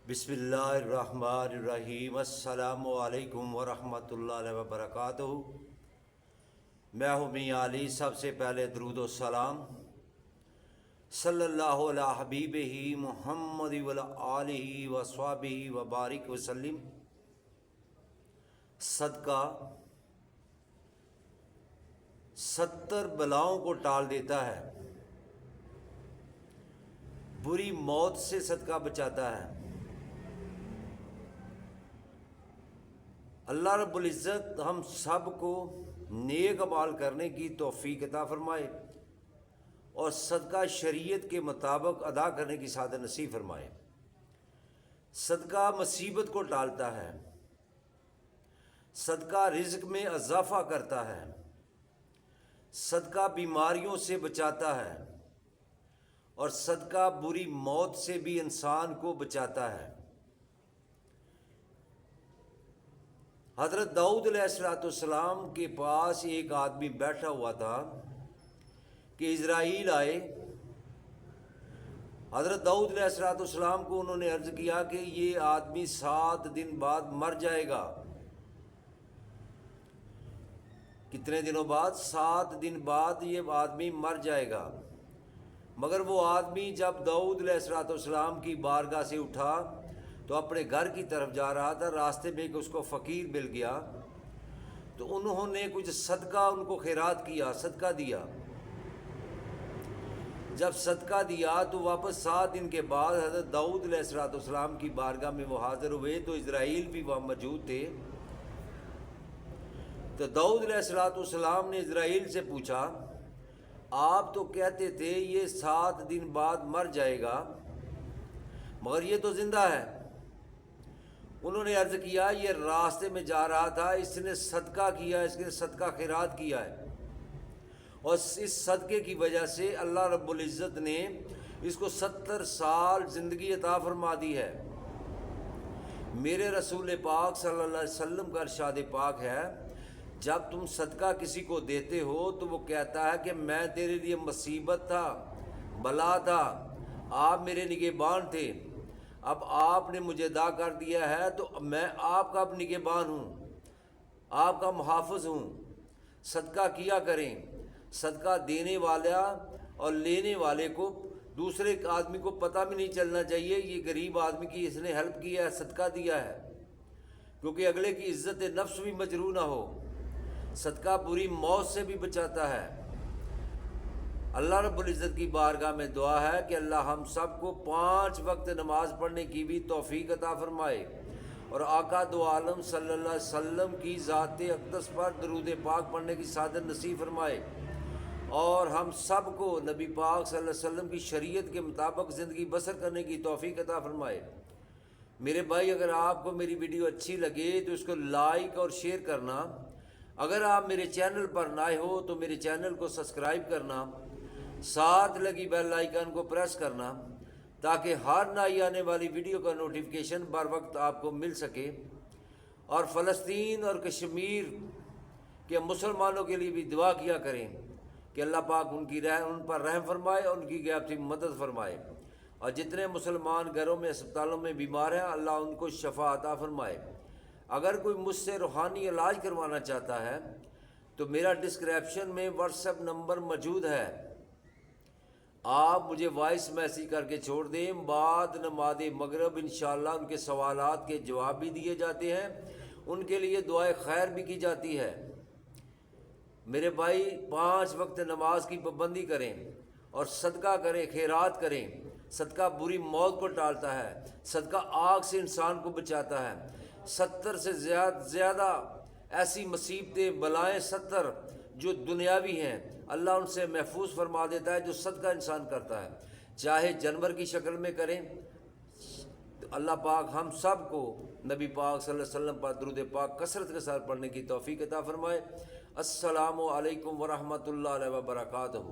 بسم اللہ الرحمن الرحیم۔ السلام علیکم ورحمۃ اللہ وبرکاتہ۔ میں ہوں میاں علی۔ سب سے پہلے درود و سلام صلی اللہ علیہ حبیب ہی محمد وعلی آلہ وصحبہ وبارک وسلم۔ صدقہ 70 بلاؤں کو ٹال دیتا ہے، بری موت سے صدقہ بچاتا ہے۔ اللہ رب العزت ہم سب کو نیک اعمال کرنے کی توفیق عطا فرمائے اور صدقہ شریعت کے مطابق ادا کرنے کی سعادت نصیب فرمائے۔ صدقہ مصیبت کو ٹالتا ہے، صدقہ رزق میں اضافہ کرتا ہے، صدقہ بیماریوں سے بچاتا ہے اور صدقہ بری موت سے بھی انسان کو بچاتا ہے۔ حضرت داؤد علیہ السلام کے پاس ایک آدمی بیٹھا ہوا تھا کہ اسرائیل آئے۔ حضرت داؤد علیہ السلام کو انہوں نے عرض کیا کہ یہ آدمی 7 دن بعد مر جائے گا۔ کتنے دنوں بعد؟ 7 دن بعد یہ آدمی مر جائے گا۔ مگر وہ آدمی جب داؤد علیہ السلام کی بارگاہ سے اٹھا تو اپنے گھر کی طرف جا رہا تھا، راستے میں اس کو فقیر مل گیا تو انہوں نے کچھ صدقہ ان کو خیرات کیا، صدقہ دیا۔ جب صدقہ دیا تو واپس 7 دن کے بعد حضرت داؤد علیہ السلام کی بارگاہ میں وہ حاضر ہوئے تو اسرائیل بھی وہاں موجود تھے۔ تو داؤد علیہ السلام نے اسرائیل سے پوچھا، آپ تو کہتے تھے یہ 7 دن بعد مر جائے گا مگر یہ تو زندہ ہے۔ انہوں نے عرض کیا یہ راستے میں جا رہا تھا، اس نے صدقہ کیا، اس نے صدقہ خیرات کیا ہے اور اس صدقے کی وجہ سے اللہ رب العزت نے اس کو 70 سال زندگی عطا فرما دی ہے۔ میرے رسول پاک صلی اللہ علیہ وسلم کا ارشاد پاک ہے، جب تم صدقہ کسی کو دیتے ہو تو وہ کہتا ہے کہ میں تیرے لیے مصیبت تھا، بلا تھا، آپ میرے نگہبان تھے، اب آپ نے مجھے ادا کر دیا ہے تو میں آپ کا اب نگہبان ہوں، آپ کا محافظ ہوں۔ صدقہ کیا کریں۔ صدقہ دینے والا اور لینے والے کو، دوسرے آدمی کو پتہ بھی نہیں چلنا چاہیے یہ غریب آدمی کی اس نے ہیلپ کیا ہے، صدقہ دیا ہے، کیونکہ اگلے کی عزت نفس بھی مجروح نہ ہو۔ صدقہ بری موت سے بھی بچاتا ہے۔ اللہ رب العزت کی بارگاہ میں دعا ہے کہ اللہ ہم سب کو 5 وقت نماز پڑھنے کی بھی توفیق عطا فرمائے اور آقا دو عالم صلی اللہ علیہ وسلم کی ذات اقدس پر درود پاک پڑھنے کی سعادت نصیب فرمائے اور ہم سب کو نبی پاک صلی اللہ علیہ وسلم کی شریعت کے مطابق زندگی بسر کرنے کی توفیق عطا فرمائے۔ میرے بھائی، اگر آپ کو میری ویڈیو اچھی لگے تو اس کو لائک اور شیئر کرنا۔ اگر آپ میرے چینل پر نئے ہو تو میرے چینل کو سبسکرائب کرنا، ساتھ لگی بیل آئیکن کو پریس کرنا تاکہ ہر نئی آنے والی ویڈیو کا نوٹیفیکیشن بر وقت آپ کو مل سکے۔ اور فلسطین اور کشمیر کے مسلمانوں کے لیے بھی دعا کیا کریں کہ اللہ پاک ان پر رحم فرمائے اور ان کی غیب سے مدد فرمائے، اور جتنے مسلمان گھروں میں اسپتالوں میں بیمار ہیں اللہ ان کو شفا عطا فرمائے۔ اگر کوئی مجھ سے روحانی علاج کروانا چاہتا ہے تو میرا ڈسکرپشن میں واٹس ایپ نمبر موجود ہے، آپ مجھے وائس میسیج کر کے چھوڑ دیں۔ بعد نماز مغرب انشاءاللہ ان کے سوالات کے جواب بھی دیے جاتے ہیں، ان کے لیے دعائے خیر بھی کی جاتی ہے۔ میرے بھائی، 5 وقت نماز کی پابندی کریں اور صدقہ کریں، خیرات کریں۔ صدقہ بری موت کو ٹالتا ہے، صدقہ آگ سے انسان کو بچاتا ہے۔ 70 سے زیادہ ایسی مصیبتیں، بلائیں 70 جو دنیاوی ہیں، اللہ ان سے محفوظ فرما دیتا ہے جو صدقہ انسان کرتا ہے، چاہے جانور کی شکل میں کریں۔ اللہ پاک ہم سب کو نبی پاک صلی اللہ علیہ وسلم پر درود پاک کثرت کے ساتھ پڑھنے کی توفیق عطا فرمائے۔ السلام علیکم ورحمۃ اللہ وبرکاتہ۔